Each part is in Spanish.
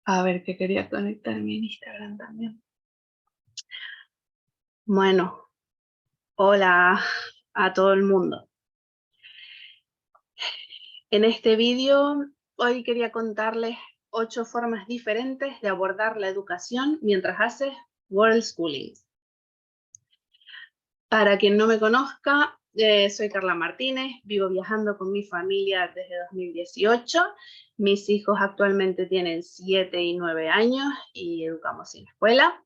A ver, que quería conectarme en Instagram también. Bueno, hola a todo el mundo. En este vídeo hoy quería contarles 8 formas diferentes de abordar la educación mientras haces World Schooling. Para quien no me conozca, soy Carla Martínez, vivo viajando con mi familia desde 2018. Mis hijos actualmente tienen 7 y 9 años y educamos en escuela.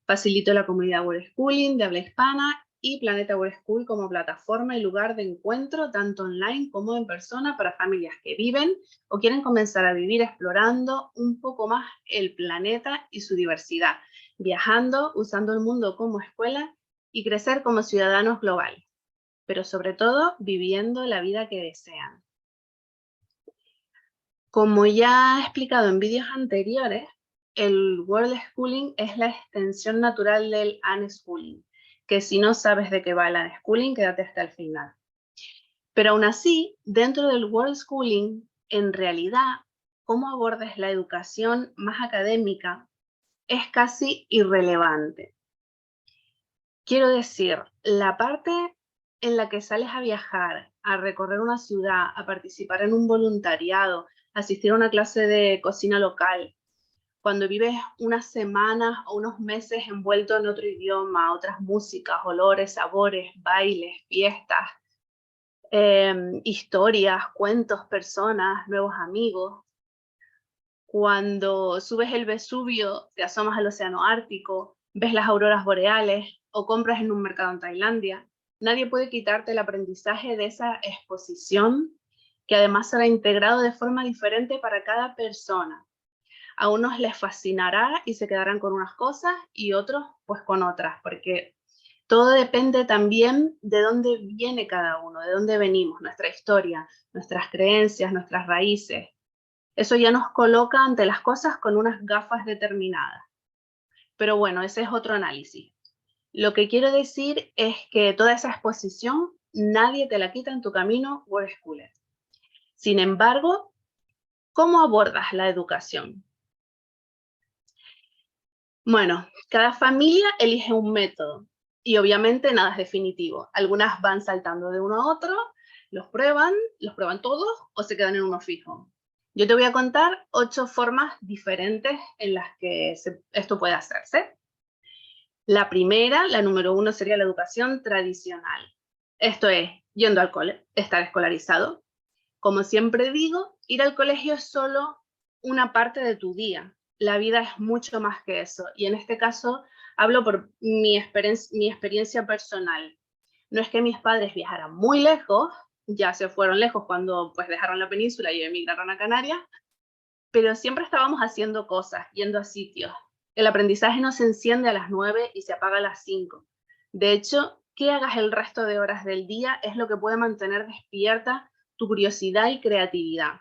Facilito la comunidad World Schooling de habla hispana y Planeta World School como plataforma y lugar de encuentro tanto online como en persona para familias que viven o quieren comenzar a vivir explorando un poco más el planeta y su diversidad, viajando, usando el mundo como escuela y crecer como ciudadanos globales, pero sobre todo viviendo la vida que desean. Como ya he explicado en vídeos anteriores, el World Schooling es la extensión natural del Unschooling, que si no sabes de qué va el Unschooling, quédate hasta el final. Pero aún así, dentro del World Schooling, en realidad, cómo abordes la educación más académica es casi irrelevante. Quiero decir, la parte en la que sales a viajar, a recorrer una ciudad, a participar en un voluntariado, asistir a una clase de cocina local, cuando vives unas semanas o unos meses envuelto en otro idioma, otras músicas, olores, sabores, bailes, fiestas, historias, cuentos, personas, nuevos amigos. Cuando subes el Vesubio, te asomas al océano Ártico, ves las auroras boreales o compras en un mercado en Tailandia, nadie puede quitarte el aprendizaje de esa exposición, que además será integrado de forma diferente para cada persona. A unos les fascinará y se quedarán con unas cosas y otros pues con otras, porque todo depende también de dónde viene cada uno, de dónde venimos, nuestra historia, nuestras creencias, nuestras raíces. Eso ya nos coloca ante las cosas con unas gafas determinadas. Pero bueno, ese es otro análisis. Lo que quiero decir es que toda esa exposición nadie te la quita en tu camino World Schooler. Sin embargo, ¿cómo abordas la educación? Bueno, cada familia elige un método y obviamente nada es definitivo. Algunas van saltando de uno a otro, los prueban todos o se quedan en uno fijo. Yo te voy a contar 8 formas diferentes en las que esto puede hacerse. La primera, la número 1, sería la educación tradicional. Esto es, yendo al cole, estar escolarizado. Como siempre digo, ir al colegio es solo una parte de tu día. La vida es mucho más que eso. Y en este caso hablo por mi experiencia personal. No es que mis padres viajaran muy lejos, ya se fueron lejos cuando pues dejaron la península y emigraron a Canarias, pero siempre estábamos haciendo cosas, yendo a sitios. El aprendizaje no se enciende a las 9 y se apaga a las 5. De hecho, que hagas el resto de horas del día es lo que puede mantener despierta tu curiosidad y creatividad.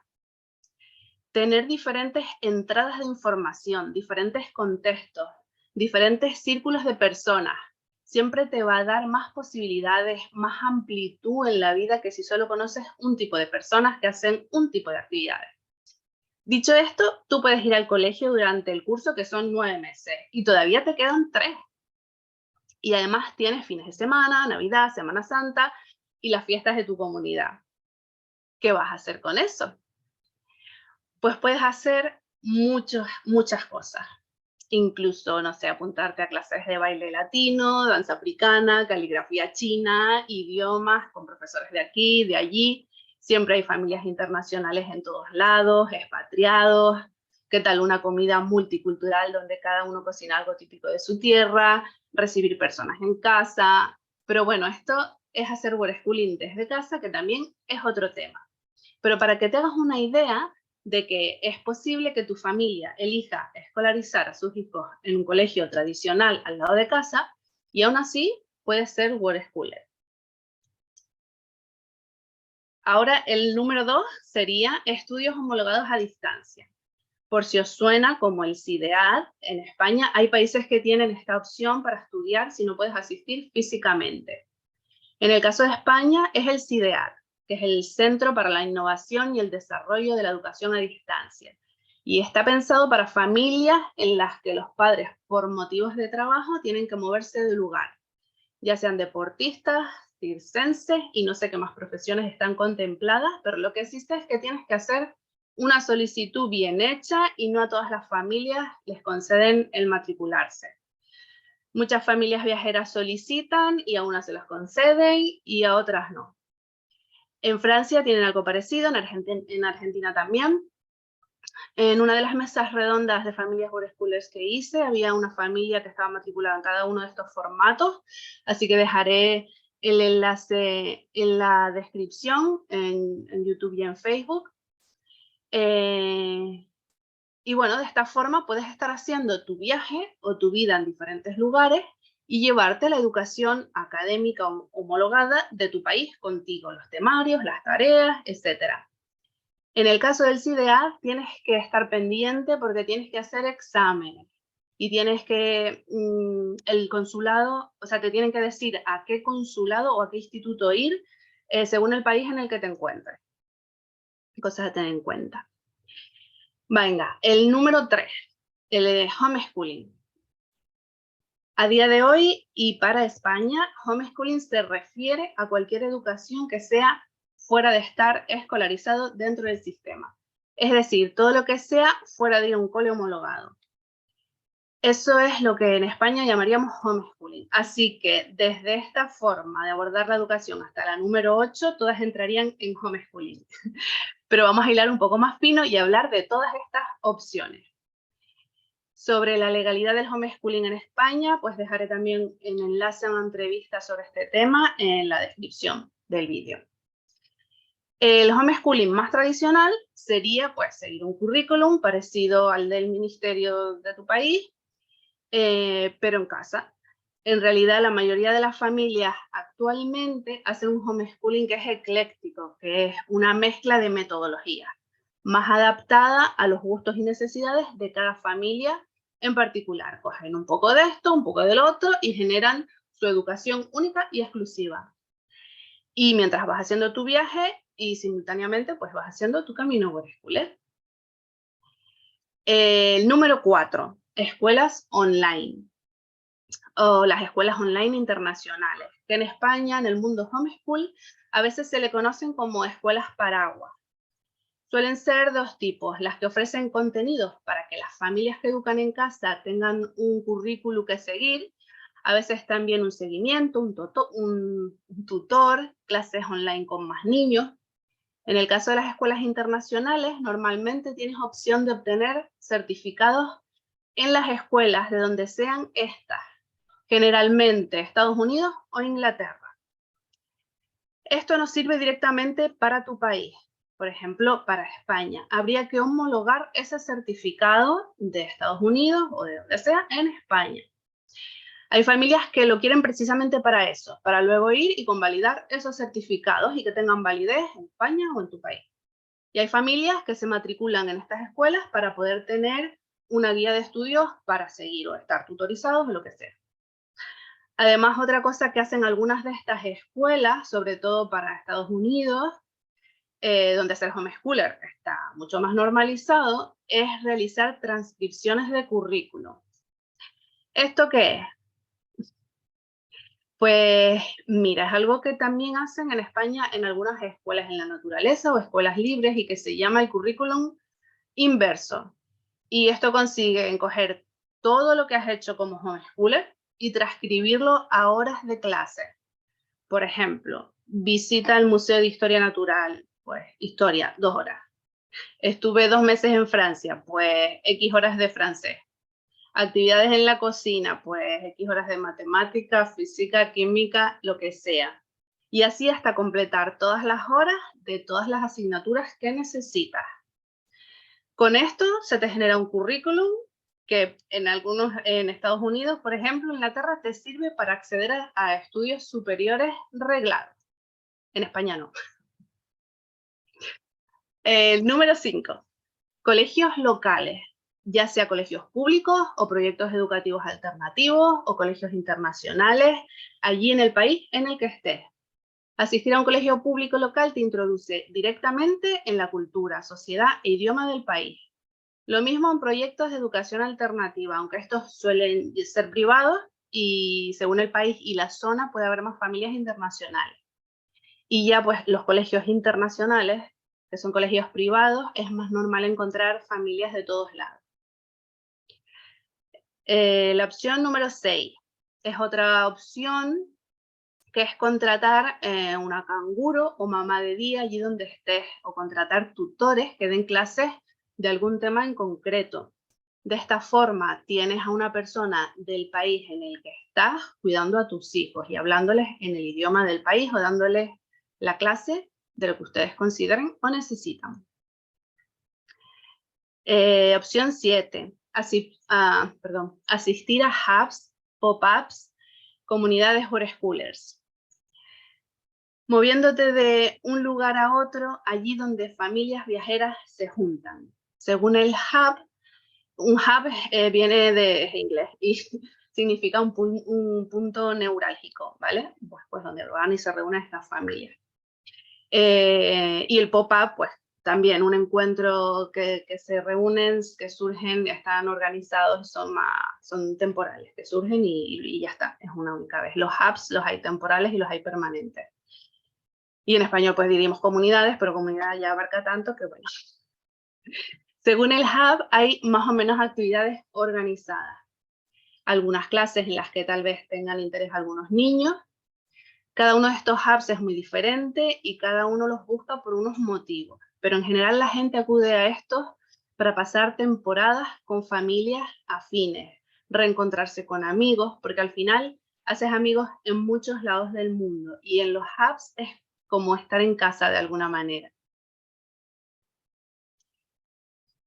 Tener diferentes entradas de información, diferentes contextos, diferentes círculos de personas, siempre te va a dar más posibilidades, más amplitud en la vida que si solo conoces un tipo de personas que hacen un tipo de actividades. Dicho esto, tú puedes ir al colegio durante el curso, que son 9 meses, y todavía te quedan 3. Y además tienes fines de semana, Navidad, Semana Santa y las fiestas de tu comunidad. ¿Qué vas a hacer con eso? Pues puedes hacer muchas cosas. Incluso, no sé, apuntarte a clases de baile latino, danza africana, caligrafía china, idiomas con profesores de aquí, de allí. Siempre hay familias internacionales en todos lados, expatriados. ¿Qué tal una comida multicultural donde cada uno cocina algo típico de su tierra? Recibir personas en casa. Pero bueno, esto es hacer World Schooling desde casa, que también es otro tema. Pero para que te hagas una idea de que es posible que tu familia elija escolarizar a sus hijos en un colegio tradicional al lado de casa y aún así puede ser World Schooler. Ahora el número 2 sería estudios homologados a distancia. Por si os suena como el CIDEAD, en España hay países que tienen esta opción para estudiar si no puedes asistir físicamente. En el caso de España es el CIDEAD, que es el Centro para la Innovación y el Desarrollo de la Educación a Distancia. Y está pensado para familias en las que los padres, por motivos de trabajo, tienen que moverse de lugar, ya sean deportistas, circenses y no sé qué más profesiones están contempladas, pero lo que existe es que tienes que hacer una solicitud bien hecha y no a todas las familias les conceden el matricularse. Muchas familias viajeras solicitan y a unas se las conceden y a otras no. En Francia tienen algo parecido, en Argentina también. En una de las mesas redondas de familias homeschoolers que hice, había una familia que estaba matriculada en cada uno de estos formatos, así que dejaré el enlace en la descripción, en YouTube y en Facebook. Y bueno, de esta forma puedes estar haciendo tu viaje o tu vida en diferentes lugares y llevarte la educación académica homologada de tu país contigo, los temarios, las tareas, etc. En el caso del CIDEA tienes que estar pendiente porque tienes que hacer exámenes y tienes que, el consulado, o sea, te tienen que decir a qué consulado o a qué instituto ir según el país en el que te encuentres. Cosas a tener en cuenta. Venga, el número 3, el homeschooling. A día de hoy y para España, homeschooling se refiere a cualquier educación que sea fuera de estar escolarizado dentro del sistema. Es decir, todo lo que sea fuera de un cole homologado. Eso es lo que en España llamaríamos homeschooling. Así que desde esta forma de abordar la educación hasta la número 8, todas entrarían en homeschooling. Pero vamos a hilar un poco más fino y hablar de todas estas opciones. Sobre la legalidad del homeschooling en España, pues dejaré también un enlace a una entrevista sobre este tema en la descripción del vídeo. El homeschooling más tradicional sería pues seguir un currículum parecido al del ministerio de tu país, pero en casa. En realidad, la mayoría de las familias actualmente hacen un homeschooling que es ecléctico, que es una mezcla de metodologías, más adaptada a los gustos y necesidades de cada familia en particular. Cogen un poco de esto, un poco del otro y generan su educación única y exclusiva. Y mientras vas haciendo tu viaje y simultáneamente pues vas haciendo tu camino homeschooler. El número 4, escuelas online o las escuelas online internacionales, que en España, en el mundo homeschool, a veces se le conocen como escuelas paraguas. Suelen ser dos tipos, las que ofrecen contenidos para que las familias que educan en casa tengan un currículum que seguir, a veces también un seguimiento, un tutor, clases online con más niños. En el caso de las escuelas internacionales, normalmente tienes opción de obtener certificados en las escuelas de donde sean estas, generalmente Estados Unidos o Inglaterra. Esto nos sirve directamente para tu país. Por ejemplo, para España, habría que homologar ese certificado de Estados Unidos o de donde sea en España. Hay familias que lo quieren precisamente para eso, para luego ir y convalidar esos certificados y que tengan validez en España o en tu país. Y hay familias que se matriculan en estas escuelas para poder tener una guía de estudios para seguir o estar tutorizados o lo que sea. Además, otra cosa que hacen algunas de estas escuelas, sobre todo para Estados Unidos, donde ser homeschooler está mucho más normalizado, es realizar transcripciones de currículum. ¿Esto qué es? Pues mira, es algo que también hacen en España en algunas escuelas en la naturaleza o escuelas libres y que se llama el currículum inverso. Y esto consigue en coger todo lo que has hecho como homeschooler y transcribirlo a horas de clase. Por ejemplo, visita al Museo de Historia Natural, pues historia, 2 horas. Estuve 2 meses en Francia, pues X horas de francés. Actividades en la cocina, pues X horas de matemática, física, química, lo que sea. Y así hasta completar todas las horas de todas las asignaturas que necesitas. Con esto se te genera un currículum que en Estados Unidos, por ejemplo, en Inglaterra, te sirve para acceder a estudios superiores reglados. En España no. Número 5. Colegios locales, ya sea colegios públicos o proyectos educativos alternativos o colegios internacionales, allí en el país en el que estés. Asistir a un colegio público local te introduce directamente en la cultura, sociedad e idioma del país. Lo mismo en proyectos de educación alternativa, aunque estos suelen ser privados y según el país y la zona puede haber más familias internacionales. Y ya pues los colegios internacionales, que son colegios privados, es más normal encontrar familias de todos lados. La opción número 6 es otra opción, que es contratar una canguro o mamá de día allí donde estés, o contratar tutores que den clases de algún tema en concreto. De esta forma tienes a una persona del país en el que estás cuidando a tus hijos y hablándoles en el idioma del país o dándoles la clase de lo que ustedes consideren o necesitan. Opción 7. Asistir a hubs, pop-ups, comunidades o schoolers. Moviéndote de un lugar a otro, allí donde familias viajeras se juntan. Según el hub, un hub viene de inglés y significa un punto neurálgico, ¿vale? Pues donde van y se reúnen estas familias. Y el pop-up, pues también un encuentro que se reúnen, que surgen, están organizados, son temporales, que surgen y ya está, es una única vez. Los hubs los hay temporales y los hay permanentes. Y en español pues diríamos comunidades, pero comunidad ya abarca tanto que bueno. Según el hub hay más o menos actividades organizadas. Algunas clases en las que tal vez tengan interés algunos niños. Cada uno de estos hubs es muy diferente y cada uno los busca por unos motivos. Pero en general la gente acude a estos para pasar temporadas con familias afines, reencontrarse con amigos, porque al final haces amigos en muchos lados del mundo y en los hubs es como estar en casa de alguna manera.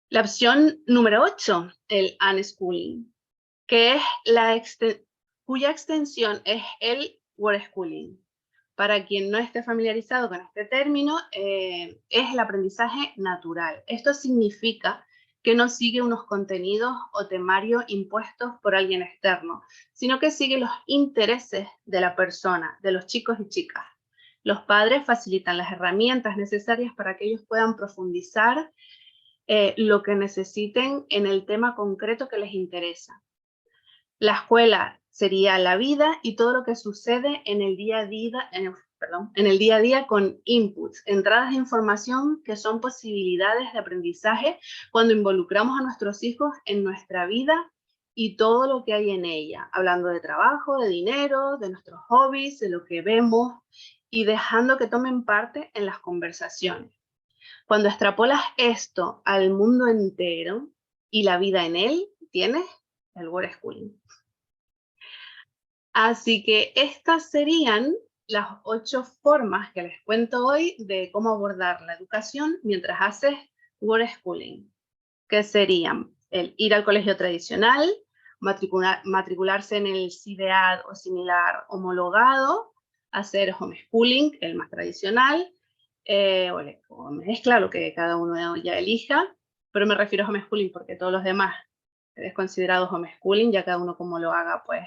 La opción número 8, el unschooling, que es cuya extensión es el work-schooling. Para quien no esté familiarizado con este término, es el aprendizaje natural. Esto significa que no sigue unos contenidos o temarios impuestos por alguien externo, sino que sigue los intereses de la persona, de los chicos y chicas. Los padres facilitan las herramientas necesarias para que ellos puedan profundizar lo que necesiten en el tema concreto que les interesa. La escuela sería la vida y todo lo que sucede en el día a día con inputs, entradas de información que son posibilidades de aprendizaje cuando involucramos a nuestros hijos en nuestra vida y todo lo que hay en ella, hablando de trabajo, de dinero, de nuestros hobbies, de lo que vemos y dejando que tomen parte en las conversaciones. Cuando extrapolas esto al mundo entero y la vida en él, tienes el work-schooling. Así que estas serían las 8 formas que les cuento hoy de cómo abordar la educación mientras haces work-schooling, que serían el ir al colegio tradicional, matricularse en el CIDEAD o similar homologado, hacer homeschooling, el más tradicional, o mezcla, lo que cada uno ya elija, pero me refiero a homeschooling porque todos los demás es considerado homeschooling, ya cada uno como lo haga, pues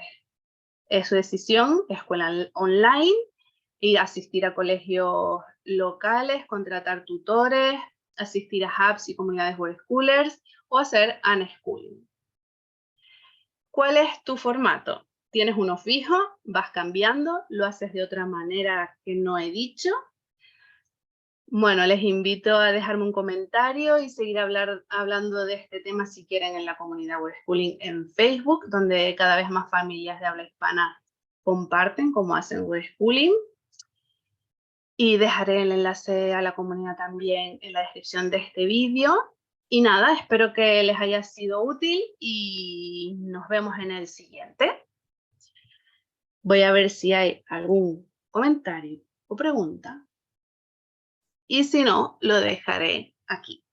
es su decisión, escuela online, y asistir a colegios locales, contratar tutores, asistir a hubs y comunidades work-schoolers, o hacer unschooling. ¿Cuál es tu formato? ¿Tienes uno fijo? ¿Vas cambiando? ¿Lo haces de otra manera que no he dicho? Bueno, les invito a dejarme un comentario y seguir hablando de este tema si quieren en la comunidad work-schooling en Facebook, donde cada vez más familias de habla hispana comparten cómo hacen work-schooling. Y dejaré el enlace a la comunidad también en la descripción de este vídeo. Y nada, espero que les haya sido útil y nos vemos en el siguiente. Voy a ver si hay algún comentario o pregunta. Y si no, lo dejaré aquí.